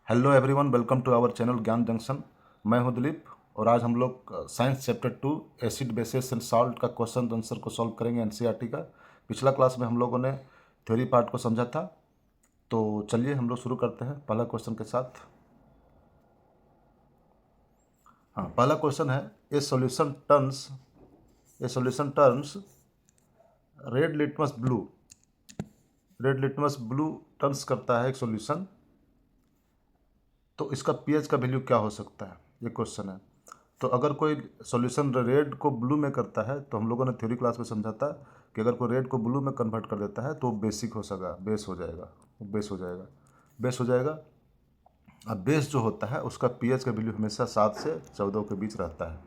Hello everyone, welcome to our channel Gyan junction. मैं हूं दिलीप और आज हम लोग science chapter 2 acid bases and salt का क्वेश्चन आंसर को सॉल्व करेंगे एनसीईआरटी का। पिछला क्लास में हम लोगों ने थ्योरी पार्ट को समझा था, तो चलिए हम लोग शुरू करते हैं पहला क्वेश्चन के साथ। हाँ, पहला क्वेश्चन है ए solution turns red litmus blue turns करता है एक सॉल्यूशन, तो इसका पीएच का वैल्यू क्या हो सकता है, ये क्वेश्चन है। तो अगर कोई सॉल्यूशन रेड को ब्लू में करता है तो हम लोगों ने थ्योरी क्लास में समझा था कि अगर कोई रेड को ब्लू में कन्वर्ट कर देता है तो वो बेसिक हो सका बेस हो जाएगा, बेस हो जाएगा। अब बेस जो होता है उसका पीएच का वैल्यू हमेशा 7 से 14 के बीच रहता है।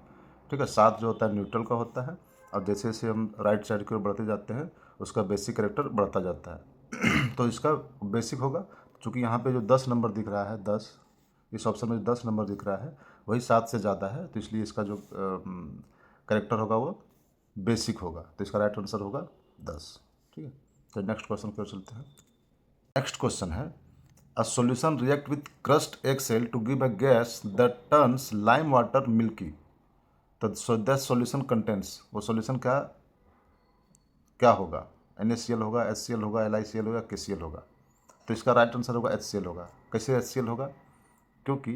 ठीक है, 7 जो होता है न्यूट्रल का होता है और जैसे जैसे हम राइट साइड की ओर बढ़ते जाते हैं उसका बेसिक कैरेक्टर बढ़ता जाता है। तो इसका बेसिक होगा, चूँकि यहाँ पे जो 10 नंबर दिख रहा है, 10 इस ऑप्शन में जो 10 नंबर दिख रहा है वही 7 से ज़्यादा है, तो इसलिए इसका जो कैरेक्टर होगा वो बेसिक होगा, तो इसका राइट आंसर होगा 10। ठीक है, तो नेक्स्ट क्वेश्चन की ओर चलते हैं। नेक्स्ट क्वेश्चन है A solution react with crushed eggshell to give a gas that turns lime water milky. तो that solution contains, वो solution क्या क्या होगा? NaCl होगा, HCl होगा, LiCl होगा, KCl होगा। तो इसका राइट आंसर होगा HCl होगा। कैसे HCl होगा? क्योंकि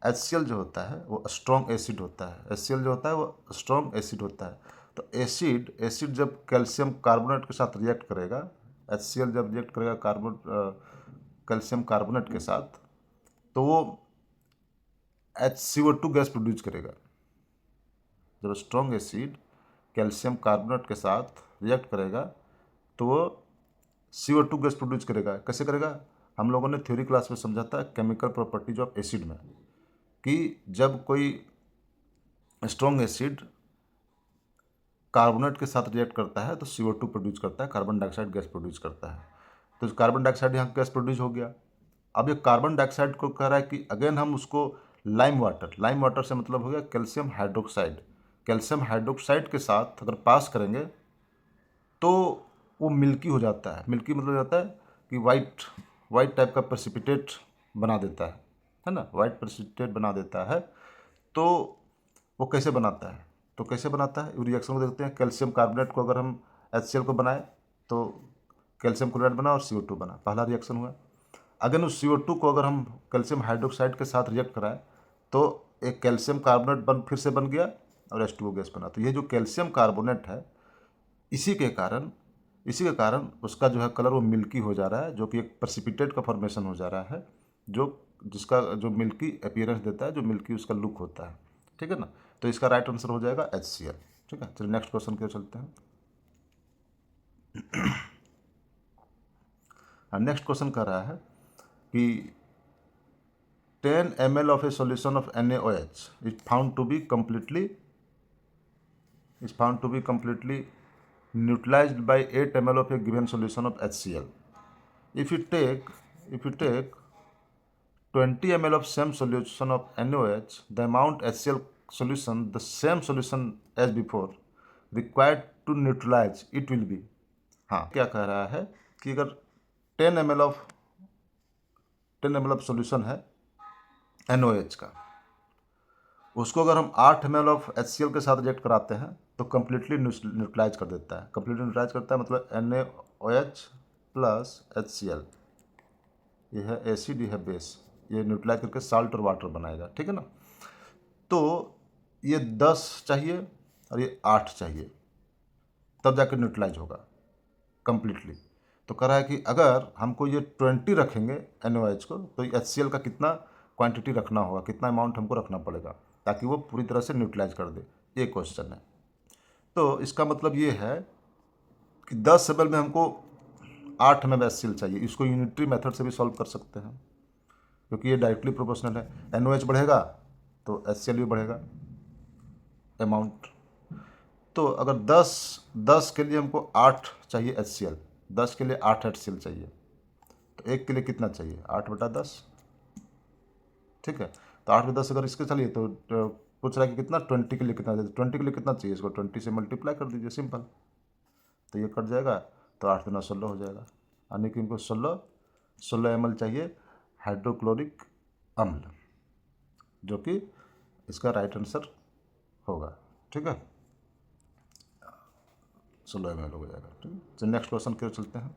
HCl जो होता है वो स्ट्रॉन्ग एसिड होता है। HCl जो होता है वो स्ट्रॉन्ग एसिड होता है। तो एसिड जब कैल्शियम कार्बोनेट के साथ रिएक्ट करेगा, HCl जब रिएक्ट करेगा कैल्शियम कार्बोनेट के साथ, तो वो HCO2 गैस प्रोड्यूस करेगा। जब स्ट्रॉन्ग एसिड कैल्शियम कार्बोनेट के साथ रिएक्ट करेगा तो वो CO2 गैस प्रोड्यूस करेगा। कैसे करेगा? हम लोगों ने थ्योरी क्लास में समझा था केमिकल प्रॉपर्टीज ऑफ एसिड में कि जब कोई स्ट्रॉन्ग एसिड कार्बोनेट के साथ रिएक्ट करता है तो CO2 प्रोड्यूस करता है, कार्बन डाइऑक्साइड गैस प्रोड्यूस करता है। तो कार्बन डाइऑक्साइड यहाँ गैस प्रोड्यूस हो गया। अब ये कार्बन डाइऑक्साइड को कह रहा है कि अगेन हम उसको लाइम वाटर से मतलब हो गया कैल्शियम हाइड्रोक्साइड के साथ अगर पास करेंगे तो वो मिल्की हो जाता है। मिल्की मतलब जाता है कि वाइट टाइप का प्रेसिपिटेट बना देता है ना, वाइट प्रेसिपिटेट बना देता है। तो वो कैसे बनाता है? तो कैसे बनाता है, रिएक्शन को देखते हैं। कैल्शियम कार्बोनेट को अगर हम HCl को बनाए तो कैल्शियम क्लोराइड बना और CO2 बना, पहला रिएक्शन हुआ। अगर उस CO2 को अगर हम कैल्शियम हाइड्रोक्साइड के साथ रिएक्ट कराएं तो एक कैल्शियम कार्बोनेट फिर से बन गया और H2O गैस बना। तो ये जो कैल्शियम कार्बोनेट है इसी के कारण उसका जो है कलर वो मिल्की हो जा रहा है, जो कि एक प्रेसिपिटेट का फॉर्मेशन हो जा रहा है, जिसका जो मिल्की अपीयरेंस देता है, जो मिल्की उसका लुक होता है। ठीक है ना, तो इसका राइट आंसर हो जाएगा HCl। ठीक है, चलिए नेक्स्ट क्वेश्चन की ओर चलते हैं। हाँ, नेक्स्ट क्वेश्चन कह रहा है कि 10 ml of a solution of NaOH is found to be completely neutralized by 8 ml of a given solution of HCl. If you take 20 ml of same solution of NaOH, the amount HCl solution, the same solution as before, required to neutralize it will be। हाँ, क्या कह रहा है कि अगर 10 ml of solution है NaOH का, उसको अगर हम 8 ml ऑफ HCl के साथ रिएक्ट कराते हैं तो कम्प्लीटली न्यूट्रलाइज कर देता है। कम्प्लीटली न्यूट्रलाइज करता है मतलब NaOH प्लस HCl, ये है एसिड, ये है बेस, ये न्यूट्रलाइज करके साल्ट और वाटर बनाएगा। ठीक है ना, तो ये 10 चाहिए और ये 8 चाहिए, तब जाकर न्यूट्रलाइज होगा कम्प्लीटली। तो कह रहा है कि अगर हमको ये 20 रखेंगे NaOH को तो HCl का कितना क्वांटिटी रखना होगा, कितना अमाउंट हमको रखना पड़ेगा ताकि वो पूरी तरह से न्यूट्रलाइज कर दे, ये क्वेश्चन है। तो इसका मतलब ये है कि 10 ml में हमको 8 ml HCl चाहिए। इसको यूनिटरी मेथड से भी सॉल्व कर सकते हैं क्योंकि ये डायरेक्टली प्रोपोर्शनल है। NaOH बढ़ेगा तो HCl भी बढ़ेगा अमाउंट। तो अगर 10 के लिए हमको 8 चाहिए HCl, 10 के लिए 8 HCl चाहिए, तो एक के लिए कितना चाहिए? 8/10। ठीक है, तो 8/10 अगर इसके चलिए तो पूछ रहा है कि कितना 20 के लिए कितना चाहिए। 20 के लिए कितना चाहिए, इसको 20 से मल्टीप्लाई कर दीजिए, सिंपल, तो ये कट जाएगा। तो 8 दूना 16 हो जाएगा, यानी कि इनको 16 ml चाहिए हाइड्रोक्लोरिक अम्ल, जो कि इसका राइट आंसर होगा। ठीक है, 16 ml हो जाएगा। ठीक है, तो नेक्स्ट क्वेश्चन की ओर चलते हैं।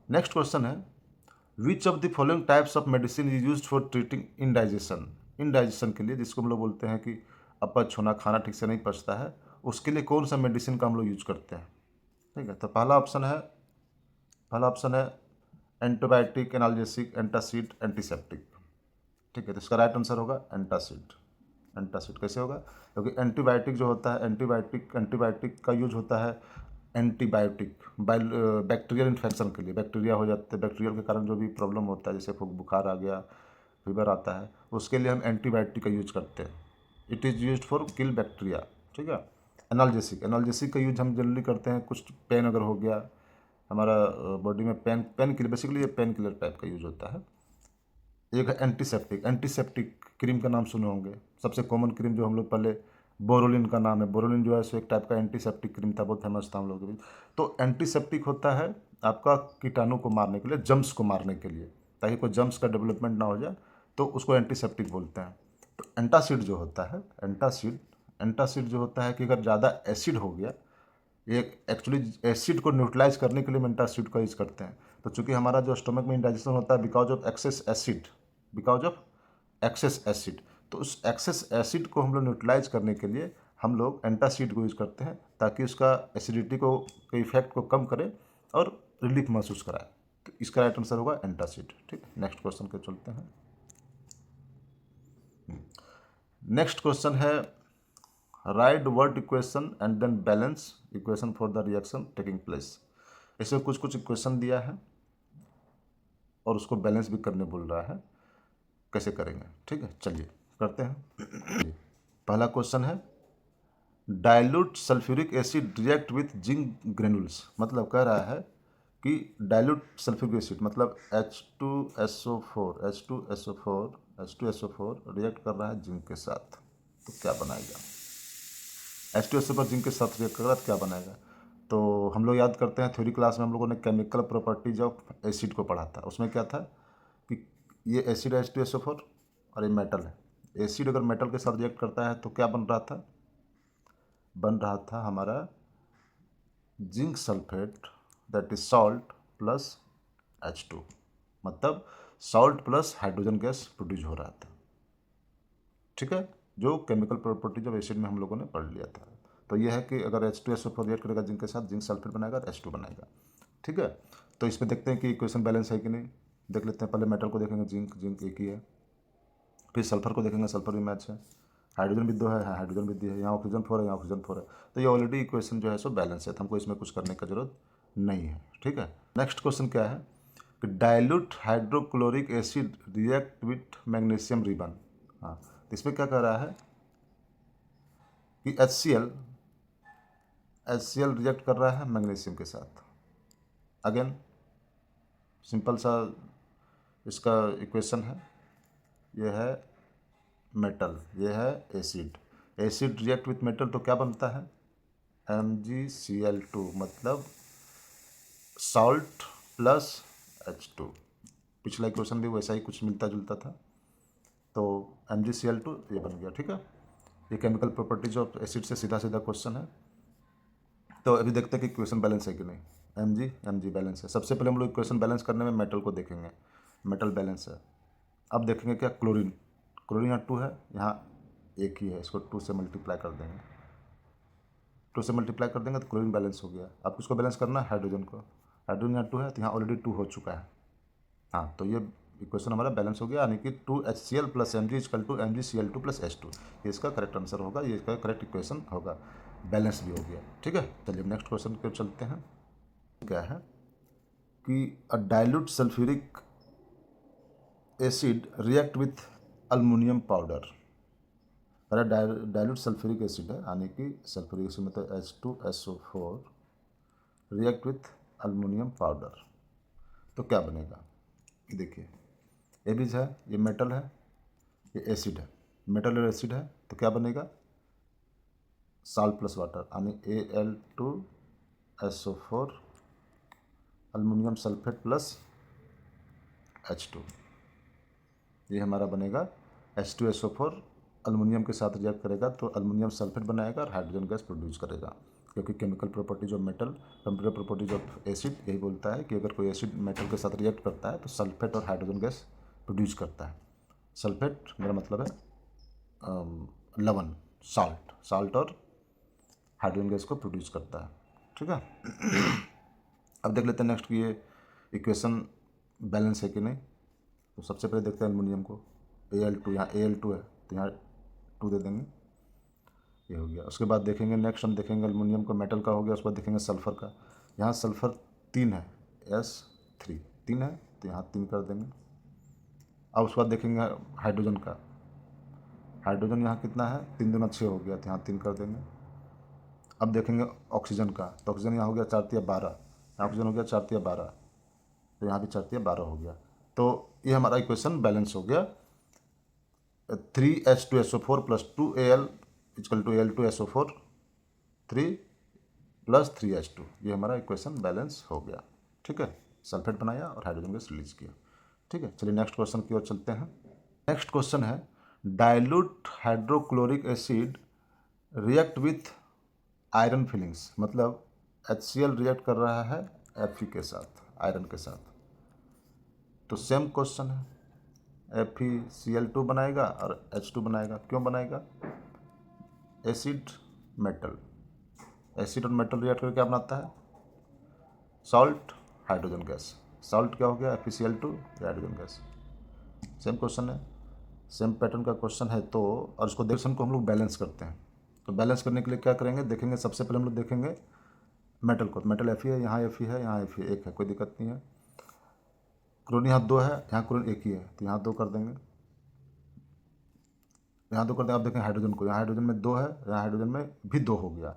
नेक्स्ट क्वेश्चन है, which of the following types of medicine is use for treating indigestion. Indigestion के लिए, जिसको हम लोग बोलते हैं कि अपच होना, खाना ठीक से नहीं पचता है, उसके लिए कौन सा मेडिसिन का हम लोग यूज करते हैं। ठीक है, तो पहला ऑप्शन है एंटीबायोटिक, एनाल्जेसिक, एंटासिड, एंटीसेप्टिक। ठीक है, तो इसका राइट आंसर होगा एंटासिड। एंटासिड कैसे होगा, क्योंकि एंटीबायोटिक जो होता है, एंटीबायोटिक का यूज होता है एंटीबायोटिक बैक्टीरियल इन्फेक्शन के लिए। बैक्टीरिया हो जाते हैं, बैक्टीरियल के कारण जो भी प्रॉब्लम होता है, जैसे बुखार आ गया, फीवर आता है, उसके लिए हम एंटीबायोटिक का यूज करते हैं। It is use for kill bacteria. ठीक है, एनाल्जेसिक का यूज हम जनरली करते हैं, कुछ पेन अगर हो गया हमारा बॉडी में, पेन किलर, बेसिकली ये पेन किलर टाइप का यूज होता है। एक है एंटीसेप्टिक क्रीम का नाम सुने होंगे। सबसे कॉमन क्रीम जो हम लोग पहले, बोरोलिन का नाम है। बोरोलिन जो है सो एक टाइप का एंटीसेप्टिक क्रीम था, बहुत फेमस था हम लोग के बीच। तो एंटीसेप्टिक होता है आपका कीटाणु को मारने के लिए, जम्स को मारने के लिए, ताकि कोई जम्स का डेवलपमेंट ना हो जाए, तो उसको एंटीसेप्टिक बोलते हैं। तो एंटासिड जो होता है, एंटासिड जो होता है कि अगर ज़्यादा एसिड हो गया, ये एक्चुअली एसिड को न्यूट्रलाइज करने के लिए हम एंटासिड का यूज करते हैं। तो चूंकि हमारा जो स्टोमक में इंडाइजेशन होता है बिकॉज ऑफ एक्सेस एसिड, तो उस एक्सेस एसिड को हम लोग न्यूट्रलाइज करने के लिए हम लोग एंटासिड को यूज करते हैं, ताकि उसका एसिडिटी को के इफेक्ट को कम करे और रिलीफ महसूस कराए। तो इसका राइट आंसर होगा एंटासिड। ठीक है, नेक्स्ट क्वेश्चन के चलते हैं। नेक्स्ट क्वेश्चन है, write word equation and then balance equation for the reaction taking place. इसमें कुछ कुछ इक्वेशन दिया है और उसको बैलेंस भी करने बोल रहा है, कैसे करेंगे। ठीक है, चलिए करते हैं। पहला क्वेश्चन है, dilute sulphuric acid react with zinc granules. मतलब कह रहा है कि डाइल्यूट सल्फ्यूरिक एसिड मतलब H2SO4 रिएक्ट कर रहा है जिंक के साथ, तो क्या बनाएगा। H2SO4 जिंक के साथ रिएक्ट कर रहा है तो क्या बनाएगा। तो हम लोग याद करते हैं, थ्योरी क्लास में हम लोगों ने केमिकल प्रॉपर्टीज ऑफ एसिड को पढ़ा था। उसमें क्या था कि ये एसिड है H2SO4 और ये मेटल है। एसिड अगर मेटल के साथ रिएक्ट करता है तो क्या बन रहा था हमारा zinc sulphate, that is salt plus H2, मतलब salt plus hydrogen gas produce हो रहा था। ठीक है, जो केमिकल प्रॉपर्टीज ऑफ एसिड में हम लोगों ने पढ़ लिया था। तो यह है कि अगर H2SO4 रिएक्ट करेगा जिंक के साथ, जिंक सल्फेट बनाएगा तो H2 बनाएगा। ठीक है, तो इसमें देखते हैं कि इक्वेशन बैलेंस है कि नहीं। देख लेते हैं, पहले मेटल को देखेंगे, जिंक एक ही है। फिर सल्फर को देखेंगे, सल्फर भी मैच है। हाइड्रोजन भी 2 है, हाँ हाइड्रोजन भी 2 है। यहाँ ऑक्सीजन 4 है, यहाँ ऑक्सीजन 4 है। तो ये ऑलरेडी इक्वेशन जो है सो बैलेंस है, तो हमको इसमें कुछ करने की जरूरत नहीं है। ठीक है, नेक्स्ट क्वेश्चन क्या है कि dilute hydrochloric acid react with magnesium ribbon. हाँ, तो इसमें क्या कह रहा है कि HCl रिएक्ट कर रहा है मैग्नीशियम के साथ। अगेन सिंपल सा इसका इक्वेशन है, ये है मेटल, ये है एसिड रिएक्ट विथ मेटल, तो क्या बनता है MgCl2, मतलब सॉल्ट प्लस H2। पिछला इक्वेशन भी वैसा ही कुछ मिलता जुलता था, तो MgCl2 ये बन गया। ठीक है, ये केमिकल प्रॉपर्टीज ऑफ एसिड से सीधा सीधा क्वेश्चन है। तो अभी देखते हैं कि इक्वेशन बैलेंस है कि नहीं। Mg बैलेंस है। सबसे पहले हम लोग इक्वेशन बैलेंस करने में मेटल को देखेंगे, मेटल बैलेंस है। अब देखेंगे क्या, क्लोरीन यहाँ 2 है, यहाँ एक ही है, इसको 2 से मल्टीप्लाई कर देंगे। 2 से मल्टीप्लाई कर देंगे तो क्लोरीन बैलेंस हो गया। अब किसको बैलेंस करना है, हाइड्रोजन को। हाइड्रोजन यहाँ 2 है, तो यहाँ ऑलरेडी 2 हो चुका है। हाँ, तो ये इक्वेशन हमारा बैलेंस हो गया, यानी कि 2HCl plus MgCl2 plus H2, ये इसका करेक्ट आंसर होगा, ये इसका करेक्ट इक्वेशन होगा। बैलेंस भी हो गया। ठीक है, चलिए नेक्स्ट क्वेश्चन पे चलते हैं। क्या है कि अ dilute sulphuric acid react with aluminium powder. अरे डाइल्यूट सल्फ्यूरिक एसिड है, यानी कि सल्फ्यूरिक एसिड में तो H2SO4 react with aluminium powder, तो क्या बनेगा। देखिए, ये बीज है, ये मेटल है, ये एसिड है, मेटल और एसिड है, तो क्या बनेगा साल्ट प्लस वाटर, यानी Al2SO4 aluminium sulphate plus H2। ये हमारा बनेगा H2SO4 अल्युमिनियम के साथ रिएक्ट करेगा तो अल्युमिनियम सल्फेट बनाएगा और हाइड्रोजन गैस प्रोड्यूस करेगा, क्योंकि chemical properties of metal, computer properties of acid यही बोलता है कि अगर कोई एसिड मेटल के साथ रिएक्ट करता है तो सल्फेट और हाइड्रोजन गैस प्रोड्यूस करता है। सल्फेट मेरा मतलब है लवण, साल्ट और हाइड्रोजन गैस को प्रोड्यूस करता है। ठीक है, अब देख लेते हैं नेक्स्ट कि ये इक्वेशन बैलेंस है कि नहीं। तो सबसे पहले देखते हैं एल्युमिनियम को, Al2, यहाँ Al2 है तो यहाँ 2 दे देंगे, ये हो गया। उसके बाद देखेंगे नेक्स्ट हम देखेंगे एल्युमिनियम का मेटल का हो गया, उसके बाद देखेंगे सल्फ़र का। यहाँ सल्फ़र 3 है, S3 3 है तो यहाँ 3 कर देंगे। अब उसके बाद देखेंगे हाइड्रोजन का, हाइड्रोजन यहाँ कितना है, 3 दूना 6 हो गया तो यहाँ 3 कर देंगे। अब देखेंगे ऑक्सीजन का, तो ऑक्सीजन यहाँ हो गया 4 तिया 12, यहाँ ऑक्सीजन हो गया 4 तिया 12 तो यहाँ भी 4 तिया 12 हो गया। तो ये हमारा इक्वेशन बैलेंस हो गया। 3H2SO4 + 2Al = Al2SO4 3 + 3H2, ये हमारा इक्वेशन बैलेंस हो गया। ठीक है, सल्फेट बनाया और हाइड्रोजन गैस रिलीज किया। ठीक है, चलिए नेक्स्ट क्वेश्चन की ओर चलते हैं। नेक्स्ट क्वेश्चन है dilute hydrochloric acid react with iron filings, मतलब HCl रिएक्ट कर रहा है Fe के साथ, आयरन के साथ। तो सेम क्वेश्चन है, FeCl2 बनाएगा और H2 बनाएगा। क्यों बनाएगा, एसिड मेटल, एसिड और मेटल रिएक्ट करके क्या बनाता है, सॉल्ट हाइड्रोजन गैस। सॉल्ट क्या हो गया, FeCl2 hydrogen gas. Same question है, सेम पैटर्न का क्वेश्चन है। तो और उसको क्वेश्चन को हम लोग बैलेंस करते हैं। तो बैलेंस करने के लिए क्या करेंगे, देखेंगे सबसे पहले हम लोग देखेंगे मेटल को, मेटल Fe है, यहाँ Fe है, यहाँ Fe 1 है, कोई दिक्कत नहीं है। क्लोरीन यहाँ 2 है, यहाँ क्लोरीन 1 ही है तो यहाँ 2 कर देंगे, यहाँ 2 कर देंगे। अब देखें हाइड्रोजन को, यहाँ हाइड्रोजन में 2 है, यहाँ हाइड्रोजन में भी 2 हो गया,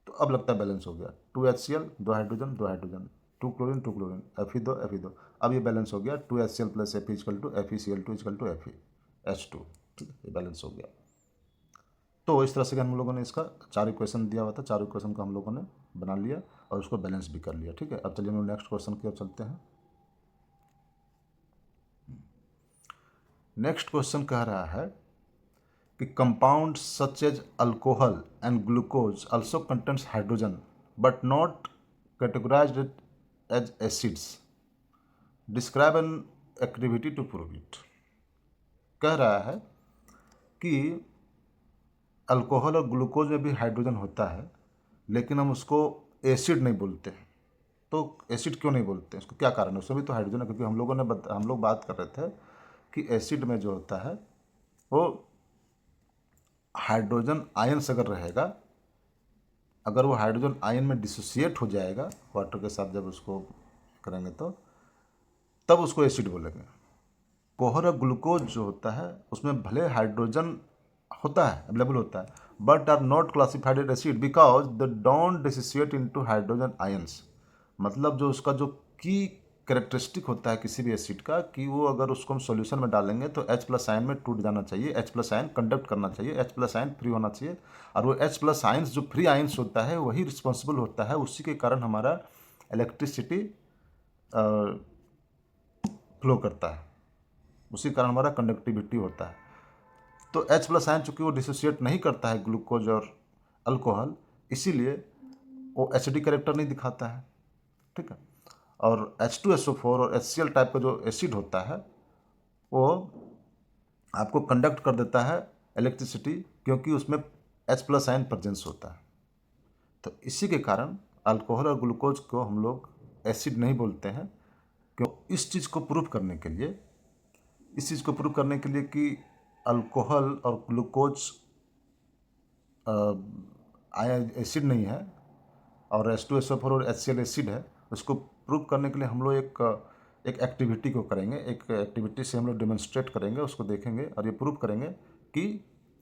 तो अब लगता है बैलेंस हो गया। 2HCl 2 hydrogen 2 hydrogen, 2 chlorine 2 chlorine, Fe2 अब ये बैलेंस हो गया। 2HCl + Fe = FeCl2 = FeH2। ठीक है, ये बैलेंस हो गया। तो इस तरह से हम लोगों ने इसका 4 इक्वेशन दिया हुआ था, 4 इक्वेशन का हम लोगों ने बना लिया और उसको बैलेंस भी कर लिया। ठीक है, अब चलिए हम लोग नेक्स्ट क्वेश्चन की ओर चलते हैं। नेक्स्ट क्वेश्चन कह रहा है कि compound such as alcohol and glucose also contains hydrogen but not categorized as acids, describe an activity to prove it. कह रहा है कि अल्कोहल और ग्लूकोज में भी हाइड्रोजन होता है, लेकिन हम उसको एसिड नहीं बोलते हैं। तो एसिड क्यों नहीं बोलते हैं, उसको क्या कारण है, उसमें भी तो हाइड्रोजन है। क्योंकि हम लोग बात कर रहे थे कि एसिड में जो होता है वो हाइड्रोजन आयंस अगर रहेगा, अगर वो हाइड्रोजन आयन में डिसोसिएट हो जाएगा वाटर के साथ, जब उसको करेंगे तो तब उसको एसिड बोलेंगे। कोहर और ग्लूकोज जो होता है उसमें भले हाइड्रोजन होता है, अवेलेबल होता है, but are not classified as acid because they don't dissociate into hydrogen ions. मतलब जो उसका जो की कैरेक्टरिस्टिक होता है किसी भी एसिड का, कि वो अगर उसको हम सॉल्यूशन में डालेंगे तो H+ आयन में टूट जाना चाहिए, H+ आयन कंडक्ट करना चाहिए, H+ आयन फ्री होना चाहिए। और वो H+ आयंस जो फ्री आयंस होता है वही रिस्पॉन्सिबल होता है, उसी के कारण हमारा इलेक्ट्रिसिटी फ्लो करता है, उसी कारण हमारा कंडक्टिविटी होता है। तो H+ आयन चूँकि वो डिसोसिएट नहीं करता है ग्लूकोज और अल्कोहल, इसीलिए वो एसिडिक कैरेक्टर नहीं दिखाता है। ठीक है, और H2SO4 और HCl टाइप का जो एसिड होता है वो आपको कंडक्ट कर देता है इलेक्ट्रिसिटी, क्योंकि उसमें H+ आयन प्रेजेंस होता है। तो इसी के कारण अल्कोहल और ग्लूकोज को हम लोग एसिड नहीं बोलते हैं। क्यों, इस चीज़ को प्रूव करने के लिए, कि अल्कोहल और ग्लूकोज एसिड नहीं है और H2SO4 और HCl एसिड है, उसको प्रूव करने के लिए हम लोग एक एक्टिविटी को करेंगे, एक एक्टिविटी से हम लोग डेमोन्स्ट्रेट करेंगे, उसको देखेंगे और ये प्रूव करेंगे कि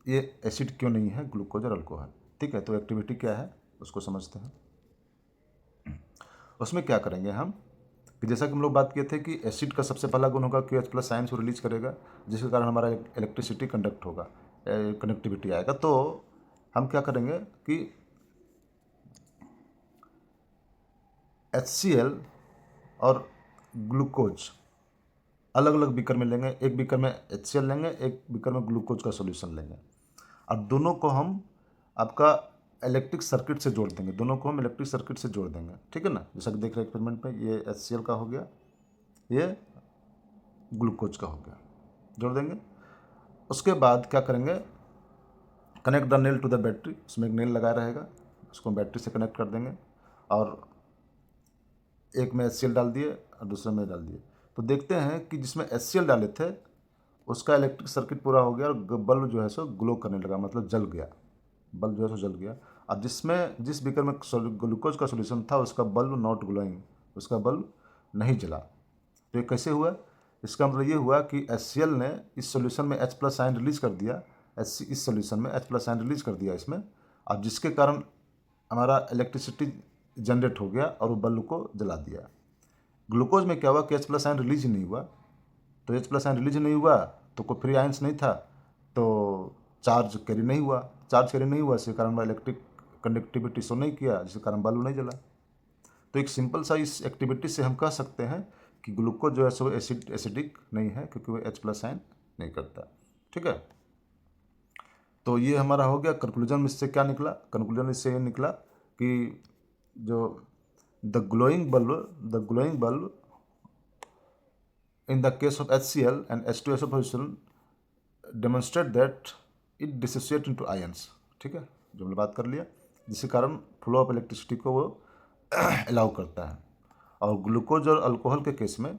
ये एसिड क्यों नहीं है ग्लूकोज और अल्कोहल। ठीक है, तो एक्टिविटी क्या है उसको समझते हैं। उसमें क्या करेंगे हम, कि जैसा कि हम लोग बात किए थे कि एसिड का सबसे पहला गुण होगा कि H+ आयन को रिलीज करेगा, जिसके कारण हमारा इलेक्ट्रिसिटी कंडक्ट होगा, कनेक्टिविटी आएगा। तो हम क्या करेंगे कि HCl और ग्लूकोज अलग अलग बीकर में लेंगे, एक बीकर में HCl लेंगे, एक बीकर में ग्लूकोज का सॉल्यूशन लेंगे, और दोनों को हम आपका इलेक्ट्रिक सर्किट से जोड़ देंगे, दोनों को हम इलेक्ट्रिक सर्किट से जोड़ देंगे, ठीक है ना। जैसा कि देख रहे हैं एक्सपेरिमेंट में, ये HCl का हो गया, ये ग्लूकोज का हो गया, जोड़ देंगे। उसके बाद क्या करेंगे, connect the nail to the battery, उसमें एक नेल लगा रहेगा, उसको बैटरी से कनेक्ट कर देंगे, और एक में HCl डाल दिए और दूसरे में डाल दिए। तो देखते हैं कि जिसमें HCl डाले थे उसका इलेक्ट्रिक सर्किट पूरा हो गया और बल्ब जो है सो ग्लो करने लगा, मतलब जल गया, बल्ब जो है सो जल गया। और जिस बीकर में ग्लूकोज का सोल्यूशन था उसका बल्ब नॉट ग्लोइंग, उसका बल्ब नहीं जला। तो ये कैसे हुआ, इसका मतलब ये हुआ कि HCl ने इस सोल्यूशन में H+ आयन रिलीज कर दिया, इस सोल्यूशन में H+ आयन रिलीज कर दिया इसमें, अब जिसके कारण हमारा इलेक्ट्रिसिटी जनरेट हो गया और वो बल्ब को जला दिया। ग्लूकोज में क्या हुआ कि H+ आयन रिलीज ही नहीं हुआ, तो H+ आयन रिलीज नहीं हुआ तो कोई फ्री आयंस नहीं था, तो चार्ज कैरी नहीं हुआ, इसके कारण इलेक्ट्रिक कंडक्टिविटी शो नहीं किया, जिसके कारण बल्ब नहीं जला। तो एक सिंपल सा इस एक्टिविटी से हम कह सकते हैं कि ग्लूकोज जो है सो एसिडिक नहीं है, क्योंकि वो H+ आयन नहीं करता, ठीक है। तो ये हमारा हो गया कंक्लूजन। इससे क्या निकला, कंक्लूजन इससे ये निकला कि जो the glowing bulb in the case of HCl and H2SO solution demonstrate that it dissociate into ions, ठीक है, जो हमने बात कर लिया, जिसके कारण फ्लो ऑफ इलेक्ट्रिसिटी को वो अलाउ करता है। और ग्लूकोज और अल्कोहल के केस में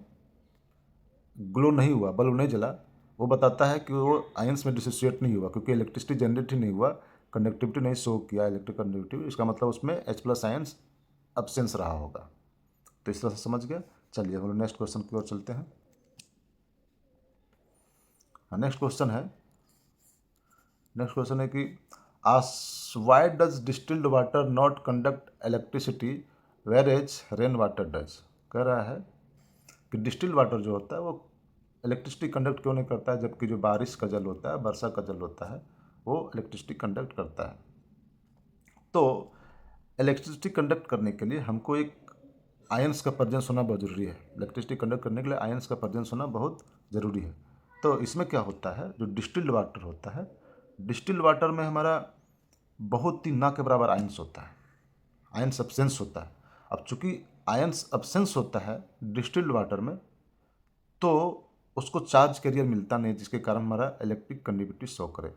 ग्लो नहीं हुआ, बल्ब नहीं जला, वो बताता है कि वो आयंस में डिसोसिएट नहीं हुआ, क्योंकि इलेक्ट्रिसिटी जनरेट ही नहीं हुआ, कंडक्टिविटी नहीं शो किया, इलेक्ट्रिक कंडक्टिविटी, इसका मतलब उसमें H+ आयंस अब्सेंस रहा होगा। तो इस तरह से समझ गया। चलिए हम लोग नेक्स्ट क्वेश्चन की ओर चलते हैं। नेक्स्ट क्वेश्चन है कि why does distilled water not conduct electricity whereas rain water does. कह रहा है कि डिस्टिल्ड वाटर जो होता है वो इलेक्ट्रिसिटी कंडक्ट क्यों नहीं करता है, जबकि जो बारिश का जल होता है, वर्षा का जल होता है, वो इलेक्ट्रिसिटी कंडक्ट करता है। तो इलेक्ट्रिसिटी कंडक्ट करने के लिए हमको एक आयंस का प्रेजेंस होना बहुत ज़रूरी है। इलेक्ट्रिसिटी कंडक्ट करने के लिए आयंस का प्रेजेंस होना बहुत ज़रूरी है। तो इसमें क्या होता है, जो डिस्टिल्ड वाटर होता है, डिस्टिल्ड वाटर में हमारा बहुत ही ना के बराबर आयंस होता है, आयंस अब्सेंस होता है। अब चूंकि आयंस अब्सेंस होता है डिस्टिल्ड वाटर में, तो उसको चार्ज कैरियर मिलता नहीं, जिसके कारण हमारा इलेक्ट्रिक कंडक्टिविटी शो करे,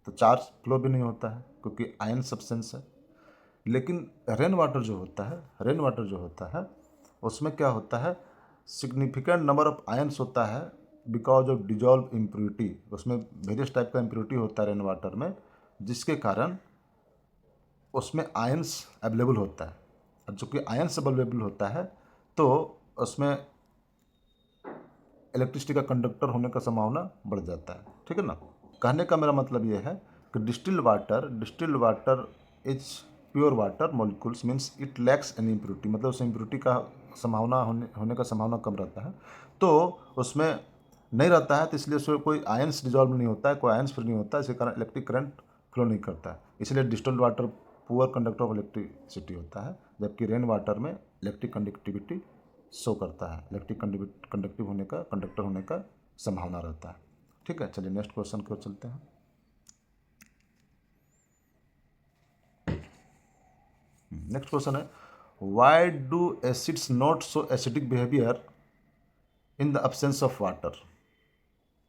तो चार्ज फ्लो भी नहीं होता है क्योंकि आयंस अब्सेंस है। लेकिन रेन वाटर जो होता है उसमें क्या होता है, सिग्निफिकेंट नंबर ऑफ आयंस होता है बिकॉज ऑफ डिजॉल्व इम्प्योरिटी, उसमें वेरियस टाइप का इम्प्योरिटी होता है रेन वाटर में, जिसके कारण उसमें आयंस अवेलेबल होता है। और चूँकि आयंस अवेलेबल होता है तो उसमें इलेक्ट्रिसिटी का कंडक्टर होने का संभावना बढ़ जाता है, ठीक है ना। कहने का मेरा मतलब ये है कि distilled water is pure water molecules, means it lacks any impurity, मतलब उस इम्प्योरिटी का संभावना होने का संभावना कम रहता है, तो उसमें नहीं रहता है, तो इसलिए उसमें कोई आयंस डिजॉल्व नहीं होता है, कोई आयंस फ्री नहीं होता है, इसके कारण इलेक्ट्रिक करंट फ्लो नहीं करता है। इसलिए distilled water poor conductor of electricity होता है, जबकि रेन वाटर में इलेक्ट्रिक कंडक्टिविटी शो करता है, इलेक्ट्रिक कंडक्टर होने का संभावना रहता है, ठीक है। चलिए नेक्स्ट क्वेश्चन की ओर चलते हैं। नेक्स्ट क्वेश्चन है, why do acids not show acidic behaviour in the absence of water.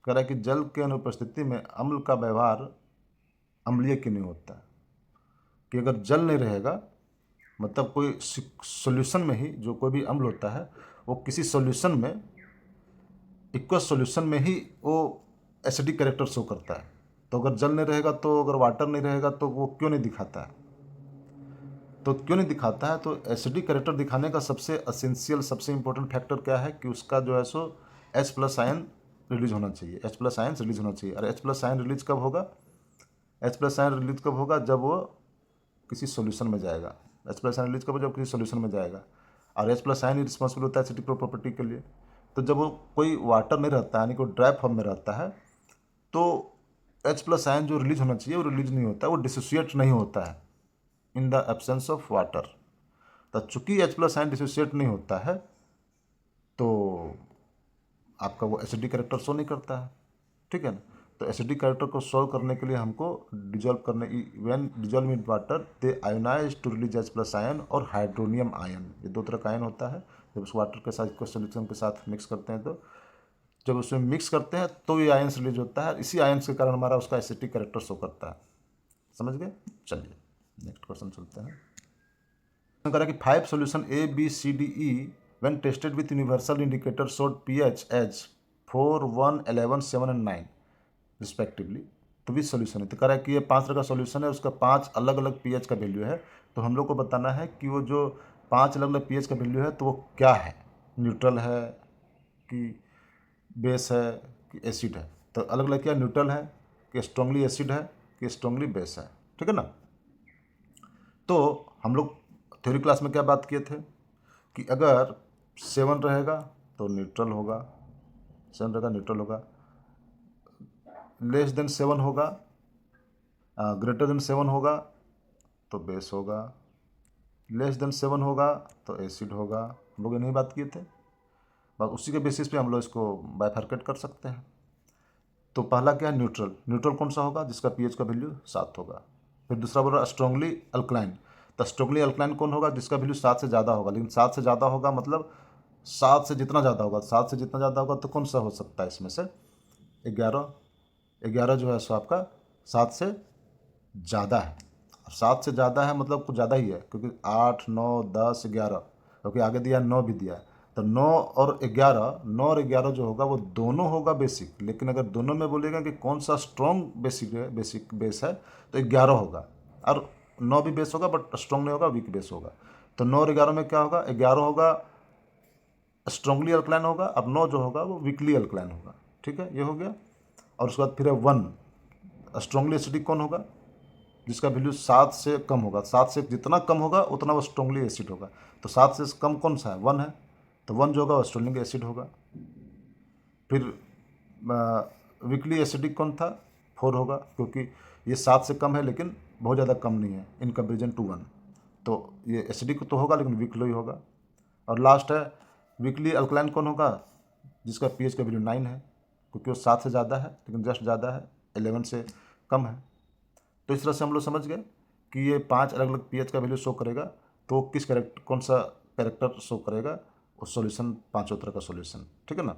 कह रहा है कि जल के अनुपस्थिति में अम्ल का व्यवहार अम्लीय क्यों नहीं होता है, कि अगर जल नहीं रहेगा, मतलब कोई सॉल्यूशन में ही जो कोई भी अम्ल होता है वो किसी सॉल्यूशन में, इक्वस सॉल्यूशन में ही वो एसिडिक कैरेक्टर शो करता है। तो अगर जल नहीं रहेगा, तो अगर वाटर नहीं रहेगा, तो वो क्यों नहीं दिखाता है, तो क्यों नहीं दिखाता है, तो एसिडिक कैरेक्टर दिखाने का सबसे असेंशियल, सबसे इंपॉर्टेंट फैक्टर क्या है कि उसका जो है सो H+ आयन रिलीज होना चाहिए, H+ आयन रिलीज होना चाहिए। और H+ आयन रिलीज कब होगा, जब वो किसी सॉल्यूशन में जाएगा। H+ आयन रिलीज कब होगा, जब किसी सॉल्यूशन में जाएगा। और H+ आयन ही रिस्पॉन्सिबल होता है एसिडिक प्रॉपर्टी के लिए। तो जब वो कोई वाटर नहीं रहता है, यानी कोई ड्राई फॉर्म में रहता है, तो H+ आयन जो रिलीज होना चाहिए वो रिलीज नहीं होता है, वो डिसोसिएट नहीं होता है in the absence of water. तो चूंकि H+ आयन डिसोसिएट नहीं होता है, तो आपका वो एसिडिक कैरेक्टर शो नहीं करता है, ठीक है ना। तो एसिडिक कैरेक्टर को सॉल्व करने के लिए हमको डिजॉल्व करने, when dissolve in water they ionize to release H+ ion और हाइड्रोनियम आयन, ये दो तरह का आयन होता है। जब उस वाटर के साथ को सोल्यूशन के साथ मिक्स करते हैं, तो जब उसमें मिक्स करते हैं तो ये आयन्स रिलीज होता है, इसी आयन्स के कारण हमारा उसका एसिडिक कैरेक्टर शो करता है। समझ गए? चलिए नेक्स्ट क्वेश्चन चलते हैं। करा कि 5 solution A, B, C, D, E when tested with universal indicator showed pH as 4, 1, 11, 7 and 9 respectively. तो भी सोल्यूशन है, तो कह रहा है कि ये 5 तरह का सोल्यूशन है, उसका 5 अलग अलग पीएच का वैल्यू है। तो हम लोग को बताना है कि वो जो 5 अलग अलग पीएच का वैल्यू है तो वो क्या है, न्यूट्रल है कि बेस है कि एसिड है। तो अलग अलग क्या, न्यूट्रल है कि स्ट्रांगली एसिड है कि स्ट्रांगली बेस है, ठीक है ना। तो हम लोग थ्योरी क्लास में क्या बात किए थे कि अगर 7 रहेगा तो न्यूट्रल होगा, 7 रहेगा न्यूट्रल होगा, लेस देन 7 होगा, ग्रेटर देन 7 होगा तो बेस होगा, लेस देन 7 होगा तो एसिड होगा। हम लोग ये नहीं बात किए थे, बस उसी के बेसिस पे हम लोग इसको बाइफरकेट कर सकते हैं। तो पहला क्या है, न्यूट्रल। न्यूट्रल कौन सा होगा, जिसका पीएच का वैल्यू 7 होगा। फिर दूसरा बोल रहा स्ट्रांगली अल्कलाइन। तो स्ट्रांगली अल्कलाइन कौन होगा, जिसका वैल्यू 7 से ज़्यादा होगा। लेकिन 7 से ज़्यादा होगा मतलब 7 से जितना ज़्यादा होगा, 7 से जितना ज़्यादा होगा तो कौन सा हो सकता है इसमें से, 11। 11 जो है सो आपका 7 से ज़्यादा है। 7 से ज़्यादा है मतलब कुछ ज़्यादा ही है, क्योंकि 8, 9, 10, 11, क्योंकि आगे दिया 9 भी दिया है। तो 9 और 11 जो होगा वो दोनों होगा बेसिक। लेकिन अगर दोनों में बोलेगा कि कौन सा स्ट्रॉन्ग बेसिक है, बेसिक बेस है, तो 11 होगा। और 9 भी बेस होगा बट स्ट्रॉन्ग नहीं होगा, वीक बेस होगा। तो 9 और 11 में क्या होगा, 11 होगा स्ट्रांगली अल्कलाइन होगा, अब 9 जो होगा वो वीकली अल्कलाइन होगा, ठीक है, ये हो गया। और उसके बाद फिर है 1, स्ट्रांगली एसिडिक कौन होगा, जिसका वैल्यू 7 से कम होगा। 7 से जितना कम होगा उतना वो स्ट्रांगली एसिड होगा। तो 7 से कम कौन सा है, 1 है। तो 1 जो होगा वो स्ट्रांगली एसिड होगा। फिर वीकली एसिडिक कौन था, 4 होगा, क्योंकि ये 7 से कम है लेकिन बहुत ज़्यादा कम नहीं है इन कंपेरिजन टू 1। तो ये एसिडिक तो होगा लेकिन वीकली ही होगा। और लास्ट है वीकली अल्कलाइन कौन होगा, जिसका पीएच का वैल्यू 9 है, क्योंकि वो 7 से ज़्यादा है लेकिन जस्ट ज़्यादा है, 11 से कम है। तो इस तरह से हम लोग समझ गए कि ये 5 अलग अलग पीएच का वैल्यू शो करेगा। तो किस कैरेक्टर, कौन सा कैरेक्टर शो करेगा, उस सॉल्यूशन, पांचों तरह का सॉल्यूशन, ठीक है ना।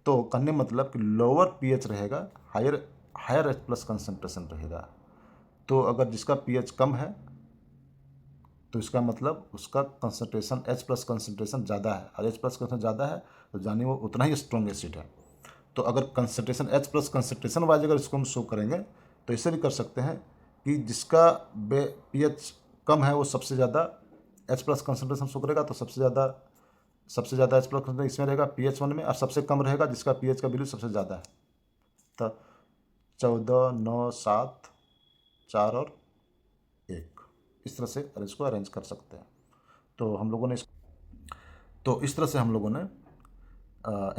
तो कहने मतलब कि लोअर पीएच रहेगा, हायर हायर H+ कंसंट्रेशन रहेगा। तो अगर जिसका पीएच कम है तो इसका मतलब उसका कंसंट्रेशन H+ कंसंट्रेशन ज़्यादा है, और H+ कंसंट्रेशन ज़्यादा है तो जानिए वो उतना ही स्ट्रॉन्ग एसिड है। तो अगर कंसंट्रेशन H+ कंसंट्रेशन वाइज अगर इसको हम शो करेंगे तो इसे भी कर सकते हैं कि जिसका पीएच कम है वो सबसे ज़्यादा H+ कंसंट्रेशन शो करेगा। तो सबसे ज़्यादा H+ कंसंट्रेशन इसमें रहेगा pH 1 में, और सबसे कम रहेगा जिसका पीएच का वैल्यू सबसे ज़्यादा है। तो 14, 9, 7, 4 और 1, इस तरह से इसको अरेंज कर सकते हैं। तो हम लोगों ने इस तरह से हम लोगों ने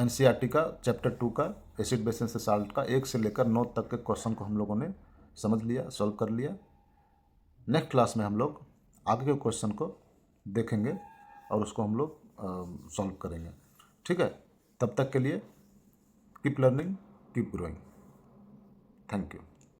एनसीईआरटी का चैप्टर 2 का एसिड बेस एंड साल्ट का 1 से लेकर 9 तक के क्वेश्चन को हम लोगों ने समझ लिया, सॉल्व कर लिया। नेक्स्ट क्लास में हम लोग आगे के क्वेश्चन को देखेंगे और उसको हम लोग सॉल्व करेंगे, ठीक है। तब तक के लिए keep learning, keep growing. Thank you.